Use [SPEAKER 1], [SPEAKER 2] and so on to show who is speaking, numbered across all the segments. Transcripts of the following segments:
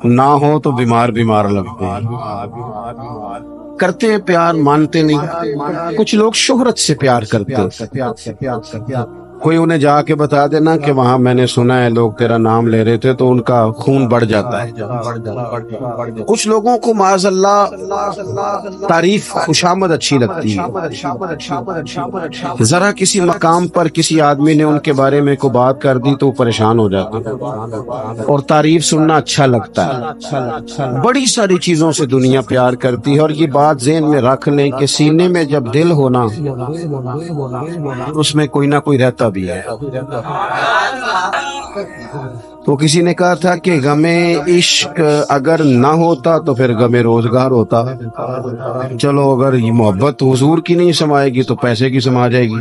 [SPEAKER 1] نہ ہو تو بیمار بیمار لگتے ہیں، کرتے ہیں پیار مانتے نہیں۔ کچھ لوگ شہرت سے پیار کرتے ہیں، کوئی انہیں جا کے بتا دینا کہ وہاں میں نے سنا ہے لوگ تیرا نام لے رہے تھے تو ان کا خون بڑھ جاتا ہے۔ کچھ لوگوں کو معاذ اللہ تعریف خوشامد اچھی لگتی ہے، ذرا کسی مقام پر کسی آدمی نے ان کے بارے میں کوئی بات کر دی تو وہ پریشان ہو جاتے ہیں، اور تعریف سننا اچھا لگتا ہے۔ بڑی ساری چیزوں سے دنیا پیار کرتی ہے، اور یہ بات ذہن میں رکھ لیں کہ سینے میں جب دل ہونا اس میں کوئی نہ کوئی رہتا بھی ہے۔ تو کسی نے کہا تھا کہ غم عشق اگر نہ ہوتا تو پھر غم روزگار ہوتا۔ چلو اگر یہ محبت حضور کی نہیں سمائے گی تو پیسے کی سما جائے گی۔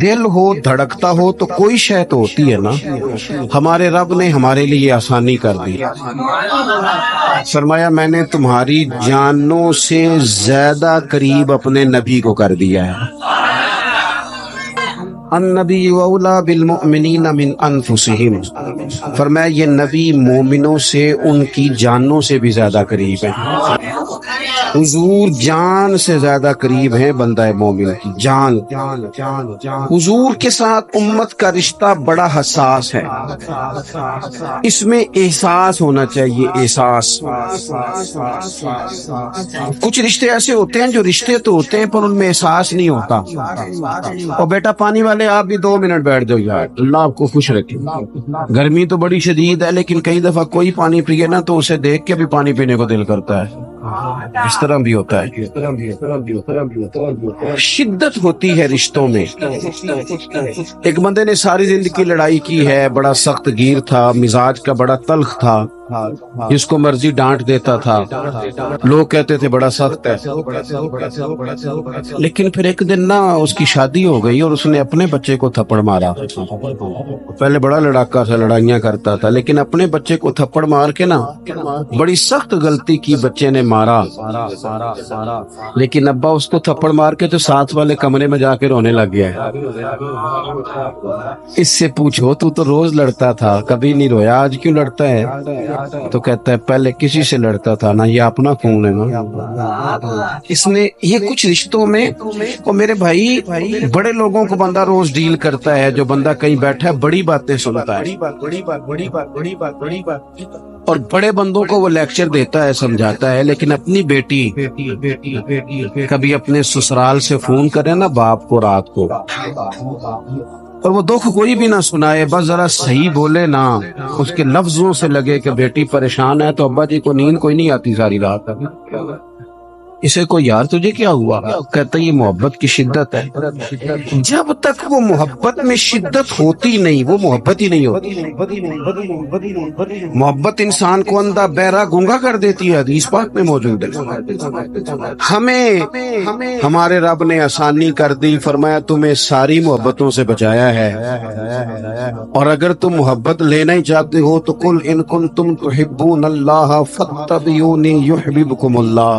[SPEAKER 1] دل ہو دھڑکتا ہو تو کوئی شے تو ہوتی ہے نا۔ ہمارے رب نے ہمارے لیے آسانی کر دی، فرمایا میں نے تمہاری جانوں سے زیادہ قریب اپنے نبی کو کر دیا ہے۔ النبی اولیٰ بالمؤمنین من انفسہم، فرمایا یہ نبی مومنوں سے ان کی جانوں سے بھی زیادہ قریب ہے۔ حضور جان سے زیادہ قریب ہیں بندہ مومن کی جان۔ حضور کے ساتھ امت کا رشتہ بڑا حساس ہے، اس میں احساس ہونا چاہیے، احساس۔ کچھ رشتے ایسے ہوتے ہیں جو رشتے تو ہوتے ہیں پر ان میں احساس نہیں ہوتا۔ اور بیٹا پانی والے آپ بھی 2 منٹ بیٹھ جاؤ یار، اللہ آپ کو خوش رکھے۔ گرمی تو بڑی شدید ہے لیکن کئی دفعہ کوئی پانی پیے نا تو اسے دیکھ کے بھی پانی پینے کو دل کرتا ہے، اس طرح بھی ہوتا ہے۔ شدت ہوتی ہے رشتوں میں۔ ایک بندے نے ساری زندگی لڑائی کی ہے، بڑا سخت گیر تھا، مزاج کا بڑا تلخ تھا، جس کو مرضی ڈانٹ دیتا تھا، لوگ کہتے تھے بڑا سخت ہے۔ لیکن پھر ایک دن نا اس کی شادی ہو گئی اور اس نے اپنے بچے کو تھپڑ مارا۔ پہلے بڑا لڑاکا تھا، لڑائیاں کرتا تھا، لیکن اپنے بچے کو تھپڑ مار کے نا بڑی سخت غلطی کی، بچے نے مارا۔ لیکن ابا اس کو تھپڑ مار کے تو ساتھ والے کمرے میں جا کے رونے لگ گیا ہے۔ اس سے پوچھو تو روز لڑتا تھا، کبھی نہیں رویا، آج کیوں لڑتا ہے؟ تو کہتا ہے پہلے کسی سے لڑتا تھا نا، یہ اپنا خون ہے نا۔ اس نے یہ کچھ رشتوں میں، اور میرے بھائی بڑے لوگوں کو بندہ روز ڈیل کرتا ہے، جو بندہ کہیں بیٹھا ہے بڑی باتیں سنتا ہے، اور بڑے بندوں کو وہ لیکچر دیتا ہے، سمجھاتا ہے، لیکن اپنی بیٹی کبھی اپنے سسرال سے فون کرے نا باپ کو رات کو، اور وہ دکھ کوئی بھی نہ سنائے، بس ذرا صحیح بولے نا، اس کے لفظوں سے لگے کہ بیٹی پریشان ہے، تو ابا جی کو نیند کوئی نہیں آتی ساری رات۔ اسے کو یار تجھے کیا ہوا؟ کہتا یہ محبت کی شدت ہے۔ جب تک وہ محبت میں شدت ہوتی نہیں وہ محبت ہی نہیں ہوتی۔ محبت انسان کو اندھا بہرا گونگا کر دیتی ہے، حدیث پاک میں موجود ہے۔ ہمیں ہمارے رب نے آسانی کر دی، فرمایا تمہیں ساری محبتوں سے بچایا ہے، اور اگر تم محبت لینا ہی چاہتے ہو تو قل ان کنتم تحبون اللہ فاتبعونی یحببکم اللہ،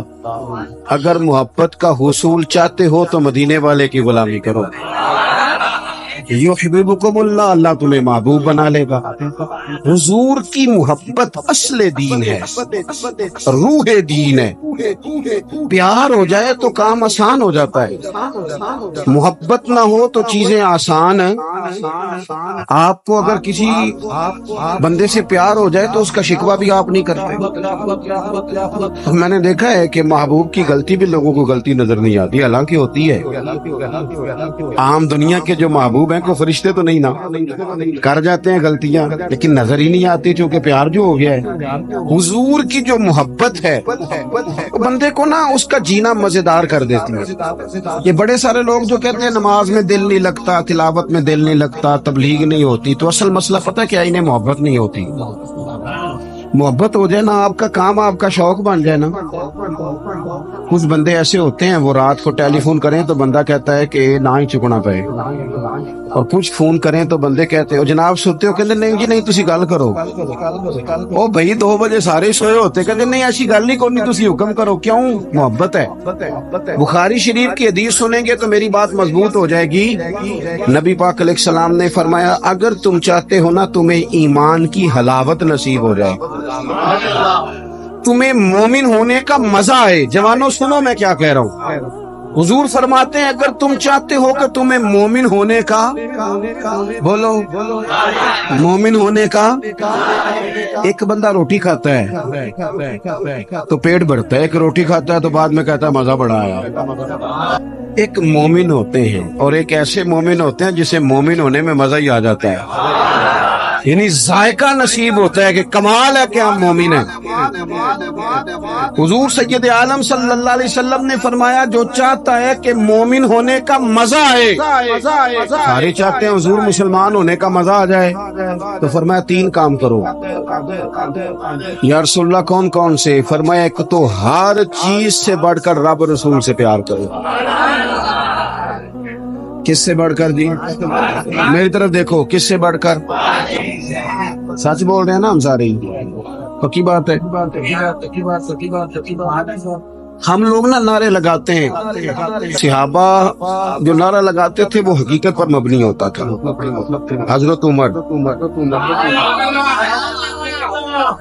[SPEAKER 1] اگر محبت کا حصول چاہتے ہو تو مدینے والے کی غلامی کرو، یحببکم اللہ، اللہ تمہیں محبوب بنا لے گا۔ حضور کی محبت اصل دین ہے، روح دین ہے۔ پیار ہو جائے تو کام آسان ہو جاتا ہے، محبت نہ ہو تو چیزیں آسان ہیں۔ آپ کو اگر کسی بندے سے پیار ہو جائے تو اس کا شکوہ بھی آپ نہیں کرتے۔ میں نے دیکھا ہے کہ محبوب کی غلطی بھی لوگوں کو غلطی نظر نہیں آتی، حالانکہ ہوتی ہے۔ عام دنیا کے جو محبوب ہیں کو فرشتے تو نہیں نا، کر جاتے ہیں غلطیاں لیکن نظر ہی نہیں آتی، چونکہ پیار جو ہو گیا ہے۔ حضور کی جو محبت ہے بندے کو نا اس کا جینا مزیدار کر دیتی ہے۔ یہ بڑے سارے لوگ جو کہتے ہیں نماز میں دل نہیں لگتا، تلاوت میں دل نہیں لگتا، تبلیغ نہیں ہوتی، تو اصل مسئلہ پتہ کیا، انہیں محبت نہیں ہوتی۔ محبت ہو جائے نا، آپ کا کام آپ کا شوق بن جائے نا۔ کچھ بندے ایسے ہوتے ہیں وہ رات کو ٹیلی فون کریں تو بندہ کہتا ہے کہ نہ ہی چکنا پائے، اور کچھ فون کریں تو بندے کہتے ہو جناب سوتے ہو, کہتے نہیں جی نہیں تسی گل کرو. او بھائی 2 بجے سارے سوئے ہوتے, کہتے نہیں ایسی گل نہیں کرنی, تسی حکم کرو. کیوں؟ محبت ہے. بخاری شریف کی حدیث سنیں گے تو میری بات مضبوط ہو جائے گی. نبی پاک علیہ السلام نے فرمایا اگر تم چاہتے ہو نا تمہیں ایمان کی حلاوت نصیب ہو جائے, تمہیں مومن ہونے کا مزہ آئے. جوانوں سنو میں کیا کہہ رہا ہوں. حضور فرماتے ہیں اگر تم چاہتے ہو کہ تمہیں مومن ہونے کا, بولو مومن ہونے کا, ایک بندہ روٹی کھاتا ہے تو پیٹ بھرتا ہے, ایک روٹی کھاتا ہے تو بعد میں کہتا ہے مزہ بڑا آیا. ایک مومن ہوتے ہیں اور ایک ایسے مومن ہوتے ہیں جسے مومن ہونے میں مزہ ہی آ جاتا ہے, یعنی ذائقہ نصیب ہوتا ہے کہ کمال ہے کہ ہم مومن ہیں. حضور سید عالم صلی اللہ علیہ وسلم نے فرمایا جو چاہتا ہے کہ مومن ہونے کا مزہ آئے, سارے چاہتے ہیں حضور مسلمان ہونے کا مزہ آ جائے, تو فرمایا 3 کام کرو. یا رسول اللہ کون کون سے؟ فرمایا ایک تو ہر چیز سے بڑھ کر رب رسول سے پیار کرو. کس سے بڑھ کر جی؟ میری طرف دیکھو, کس سے بڑھ کر؟ سچ بول رہے ہیں نا ہم سارے, پکی بات ہے. ہم لوگ نا نعرے لگاتے ہیں, صحابہ جو نعرہ لگاتے تھے وہ حقیقت پر مبنی ہوتا تھا. حضرت عمر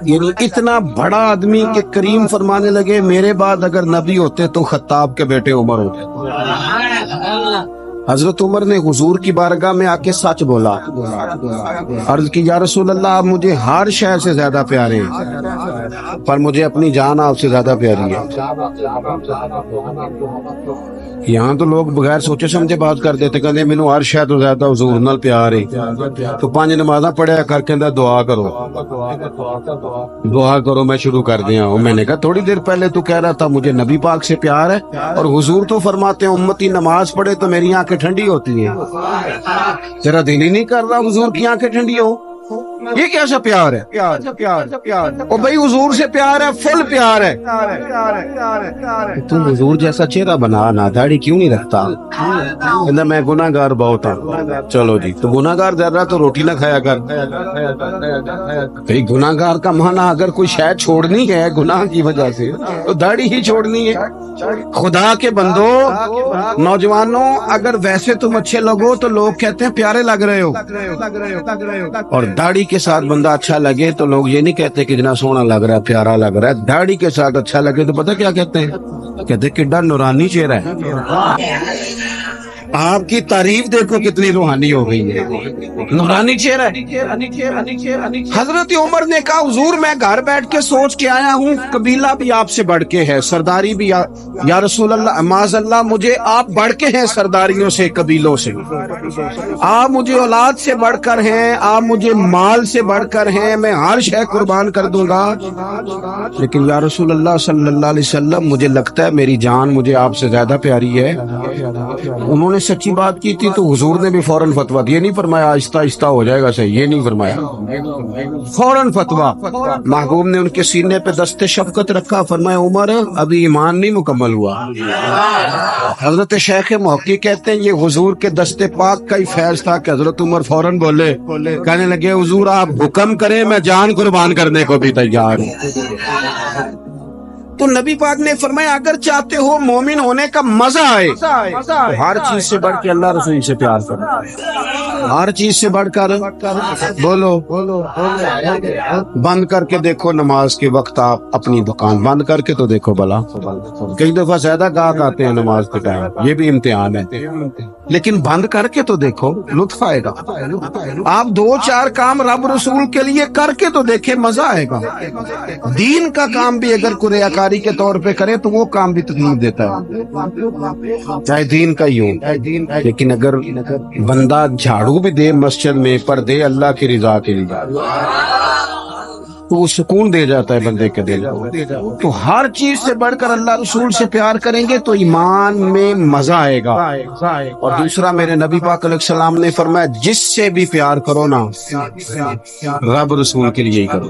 [SPEAKER 1] یعنی اتنا بڑا آدمی کہ کریم فرمانے لگے میرے بعد اگر نبی ہوتے تو خطاب کے بیٹے عمر ہوتے. حضرت عمر نے حضور کی بارگاہ میں آ کے سچ بولا, عرض کی یا رسول اللہ آپ مجھے ہر شے سے زیادہ پیارے ہیں پر مجھے اپنی جان آپ سے زیادہ پیاری ہے. یہاں تو لوگ بغیر سوچے سمجھے بات کر دیتے, کہتے مینوں ہر شے تو زیادہ حضور نال پیار ہے, تو 5 نمازاں پڑھیا کر کے دعا کرو دعا کرو. میں شروع کر دیا ہوں. میں نے کہا تھوڑی دیر پہلے تو کہہ رہا تھا مجھے نبی پاک سے پیار ہے, اور حضور تو فرماتے ہیں امتی نماز پڑھے تو میری آنکھیں ٹھنڈی ہوتی ہیں. تیرا دل ہی نہیں کر رہا حضور کی آنکھیں ٹھنڈی ہو, یہ کیسا پیار ہے؟ او بھائی حضور سے پیار ہے, فل پیار ہے. تم حضور جیسا چہرہ بنا نا, داڑھی کیوں نہیں رکھتا؟ میں گناہ گار بہت ہوں. چلو جی تو گناہ گار زیادہ تو روٹی نہ کھایا کر. گناہ گار کا معنی اگر کوئی شاید چھوڑنی ہے گناہ کی وجہ سے تو داڑھی ہی چھوڑنی ہے. خدا کے بندو نوجوانوں, اگر ویسے تم اچھے لگو تو لوگ کہتے ہیں پیارے لگ رہے ہو, اور داڑھی کے ساتھ بندہ اچھا لگے تو لوگ یہ نہیں کہتے کہ جنا سونا لگ رہا ہے, پیارا لگ رہا ہے. داڑھی کے ساتھ اچھا لگے تو پتہ کیا کہتے ہیں؟ کہتے ہیں کڈا نورانی چہرہ ہے. آپ کی تعریف دیکھو کتنی روحانی ہو گئی ہے, نورانی چہرہ ہے. حضرت عمر نے کہا حضور میں گھر بیٹھ کے سوچ کے آیا ہوں قبیلہ بھی آپ سے بڑھ کے ہے, سرداری بھی یا رسول اللہ معاذ اللہ مجھے آپ بڑھ کے ہیں سرداریوں سے, قبیلوں سے. آپ مجھے اولاد سے بڑھ کر ہیں, آپ مجھے مال سے بڑھ کر ہیں, میں ہر شے قربان کر دوں گا, لیکن یا رسول اللہ صلی اللہ علیہ وسلم مجھے لگتا ہے میری جان مجھے آپ سے زیادہ پیاری ہے. انہوں نے سچی بات کی تھی تو حضور نے بھی فوراً فتویٰ دیا, نہیں فرمایا آہستہ آہستہ ہو جائے گا صحیح, یہ نہیں فرمایا, فوراً فتویٰ. محبوب نے ان کے سینے پہ دست شفقت رکھا, فرمایا عمر ابھی ایمان نہیں مکمل ہوا. حضرت شیخ محقق کہتے ہیں یہ حضور کے دست پاک کا ہی فیض تھا کہ حضرت عمر فوراً بولے, کہنے لگے حضور آپ حکم کریں میں جان قربان کرنے کو بھی تیار ہوں. تو نبی پاک نے فرمایا اگر چاہتے ہو مومن ہونے کا مزہ آئے تو ہر چیز سے بڑھ کے اللہ رسول سے پیار کرو, ہر چیز سے بڑھ کر. بولو بند کر کے دیکھو نماز کے وقت, آپ اپنی دکان بند کر کے تو دیکھو بلا, کئی دفعہ زیادہ گاہک آتے ہیں نماز کے ٹائم, یہ بھی امتحان ہے, لیکن بند کر کے تو دیکھو لطف آئے گا. آپ 2-4 کام رب رسول کے لیے کر کے تو دیکھیں مزہ آئے گا. دین کا کام بھی اگر کوئی ریاکاری کے طور پہ کرے تو وہ کام بھی تکلیف دیتا ہے, چاہے دین کا ہی ہو. لیکن اگر بندہ جھاڑو بھی دے مسجد میں پر دے اللہ کی رضا کے لیے تو وہ سکون دے جاتا ہے بندے کے دل کو. تو ہر چیز سے بڑھ کر اللہ رسول سے پیار کریں گے تو ایمان میں مزہ آئے گا. اور دوسرا میرے نبی پاک علیہ السلام نے فرمایا جس سے بھی پیار کرو نا رب رسول کے لیے ہی کرو.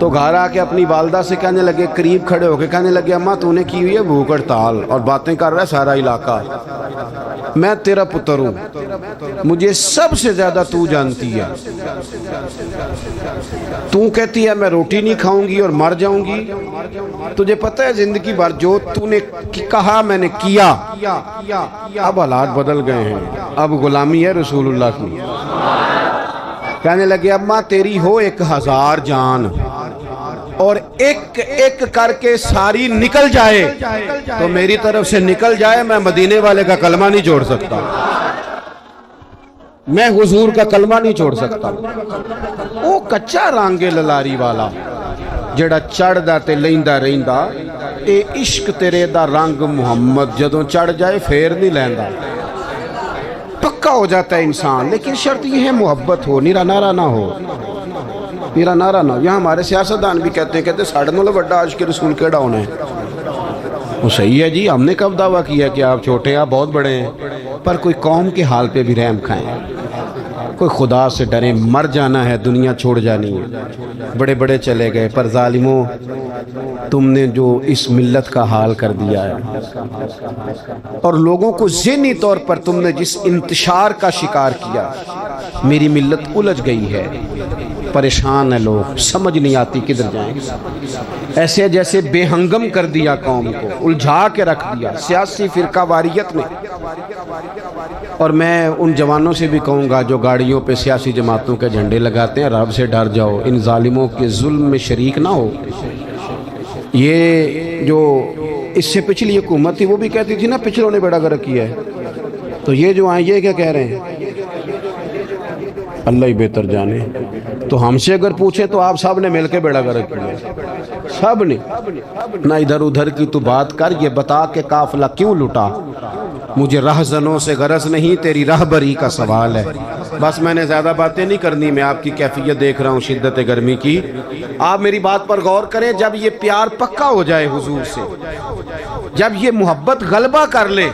[SPEAKER 1] تو گھر آ کے اپنی والدہ سے کہنے لگے، قریب کھڑے ہو کے کہنے لگے، اماں تو نے کی ہوئی ہے بھوک ہڑتال اور باتیں کر رہا ہے سارا علاقہ، میں تیرا پتر ہوں، مجھے سب سے زیادہ تو جانتی ہے، تو کہتی ہے میں روٹی نہیں کھاؤں گی اور مر جاؤں گی، تجھے پتہ ہے زندگی بھر جو تو نے کہا میں نے کیا۔ اب حالات بدل گئے ہیں، اب غلامی ہے رسول اللہ کی۔ کہنے لگے اماں تیری ہو 1000 جان اور ایک ایک کر کے ساری نکل جائے تو میری طرف سے نکل جائے، میں مدینے والے کا کلمہ نہیں چھوڑ سکتا، میں حضور کا کلمہ نہیں چھوڑ سکتا۔ وہ کچا رانگے للاری والا جڑا چڑھ دا تے لیندا رہندا، اے عشق تیرے دا رنگ محمد جدوں چڑھ جائے پھر نہیں لیندا، پکا ہو جاتا ہے انسان۔ لیکن شرط یہ ہے محبت ہو، نیرا نارا نہ ہو، نیرا نارا نہ ہو۔ یہاں ہمارے سیاستدان بھی کہتے ہیں ساڑھے نو بڑا عاشق رسول کیڑا ہونا ہے۔ وہ صحیح ہے جی، ہم نے کب دعویٰ کیا کہ آپ چھوٹے ہیں، آپ بہت بڑے ہیں، پر کوئی قوم کے حال پہ بھی رحم کھائیں، کوئی خدا سے ڈریں، مر جانا ہے، دنیا چھوڑ جانی ہے۔ بڑے بڑے چلے گئے، پر ظالموں تم نے جو اس ملت کا حال کر دیا ہے، اور لوگوں کو ذہنی طور پر تم نے جس انتشار کا شکار کیا، میری ملت الجھ گئی ہے، پریشان ہے، لوگ سمجھ نہیں آتی کدھر جائیں، ایسے جیسے بے ہنگم کر دیا، قوم کو الجھا کے رکھ دیا سیاسی فرقہ واریت نے۔ اور میں ان جوانوں سے بھی کہوں گا جو گاڑیوں پہ سیاسی جماعتوں کے جھنڈے لگاتے ہیں، رب سے ڈر جاؤ، ان ظالموں کے ظلم میں شریک نہ ہو۔ یہ جو اس سے پچھلی حکومت تھی وہ بھی کہتی تھی نا پچھلوں نے بیڑا گرک کیا ہے، تو یہ جو آئیں یہ کیا کہہ رہے ہیں؟ اللہ ہی بہتر جانے۔ تو ہم سے اگر پوچھیں تو آپ سب نے مل کے بیڑا گرک کیا ہے، سب نے۔ نہ ادھر ادھر کی تو بات کر، یہ بتا کہ قافلہ کیوں لٹا، مجھے رہزنوں سے غرض نہیں، تیری راہبری کا سوال ہے۔ بس میں نے زیادہ باتیں نہیں کرنی، میں آپ کی کیفیت دیکھ رہا ہوں شدت گرمی کی، آپ میری بات پر غور کریں۔ جب یہ پیار پکا ہو جائے حضور سے، جب یہ محبت غلبہ کر لے،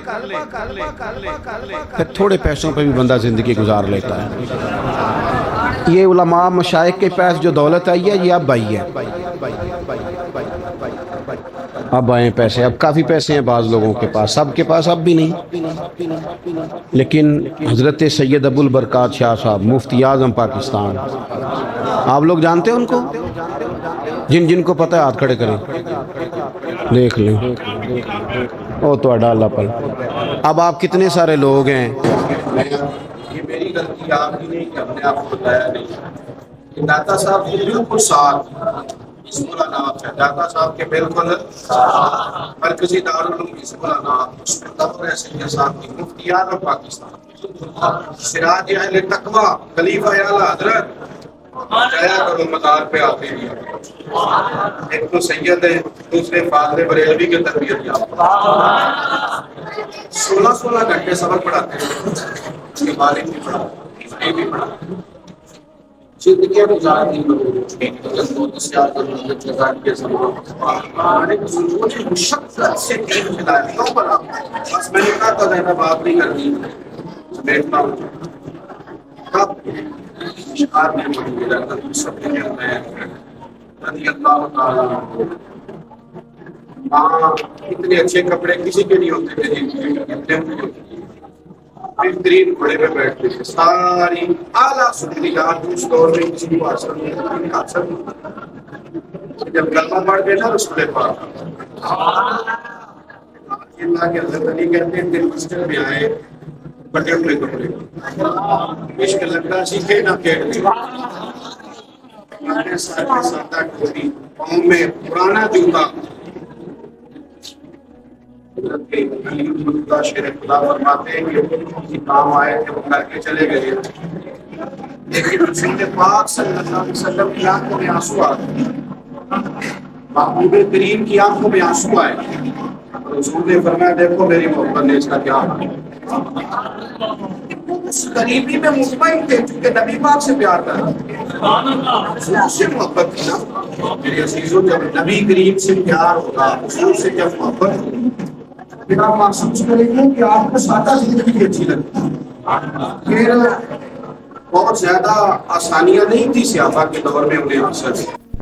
[SPEAKER 1] پھر تھوڑے پیسوں پہ بھی بندہ زندگی گزار لیتا ہے۔ یہ علماء مشائخ کے پاس جو دولت آئی ہے، یہ اب آئی ہے، اب آئے پیسے، اب کافی پیسے ہیں بعض لوگوں کے پاس، سب کے پاس اب بھی نہیں۔ لیکن حضرت سید ابو البرکات شاہ صاحب مفتی اعظم پاکستان، آپ لوگ جانتے ہیں ان کو؟ جن جن کو پتہ ہے ہاتھ کھڑے کریں، دیکھ لیں، او تو ڈالا پر۔ اب آپ کتنے سارے لوگ ہیں، یہ میری غلطی آپ کی نہیں کہ ہم نے آپ کو بتایا نہیں، داتا صاحب کے بالکل ساتھ اسمولہ نات ہے، داتا صاحب کے بالکل مرکزی دارالعلوم اسمولہ نات، اس میں دفتر سید صاحب کی مفتی اعظم پاکستان، سراج اہل تقوی خلیفہ اعلیٰ حضرت جایا کرو مدار پہ آتے ہیں۔ ایک تو سید ہے، دوسرے فاضل بریلوی کے تربیت یافتہ، 16 گھنٹے سبق پڑھاتے ہیں، اس کے بارے میں پڑھاتے بھی پڑھاتے ہیں، زندگیاں گزارتی مشقت سے دین کھلائیوں پر بس میں نے کہا تھا میں بات نہیں کرنی، بیٹھنا ہوں کب شکار میں مجھے لگتا سب کے میں رضی اللہ تعالیٰ اتنے اچھے کپڑے کسی کے نہیں ہوتے تھے، بہترین گھوڑے پہ بیٹھتے تھے، ساری اعلیٰ سنتیات اس دور میں کسی کو حاصل جب کلمہ پڑھ گئے نا رسول پاک اللہ کے حضرت علی کہتے ہیں کہ مسجد میں آئے بٹے ہوئے کپڑے، عشق لگنا سیکھے نہ کہتے ہمارے ساتھ سادہ ٹوپی، پاؤں میں پرانا جوتا، شیر خدا فرماتے ہیں کہ کام آئے تھے وہ کر کے چلے گئے، لیکن رسول پاک صلی اللہ علیہ وسلم کی آنکھوں میں آنسو آئے، محبوب کریم کی آنکھوں میں آنسو آئے، رسول نے فرمایا دیکھو میری محبت نے اس کا کیا اس قریبی میں مطمئن تھے چونکہ نبی پاک سے پیار کرا، اس سے محبت تھی نا میرے عزیزوں، جب نبی کریم سے پیار ہوگا، حضور سے جب محبت ہوگی پھر آپ محسوس کریں گے کہ آپ کو سادہ زندگی اچھی لگتی ہے۔ پھر بہت زیادہ آسانیاں نہیں تھی صحابہ کے دور میں انہیں حاصل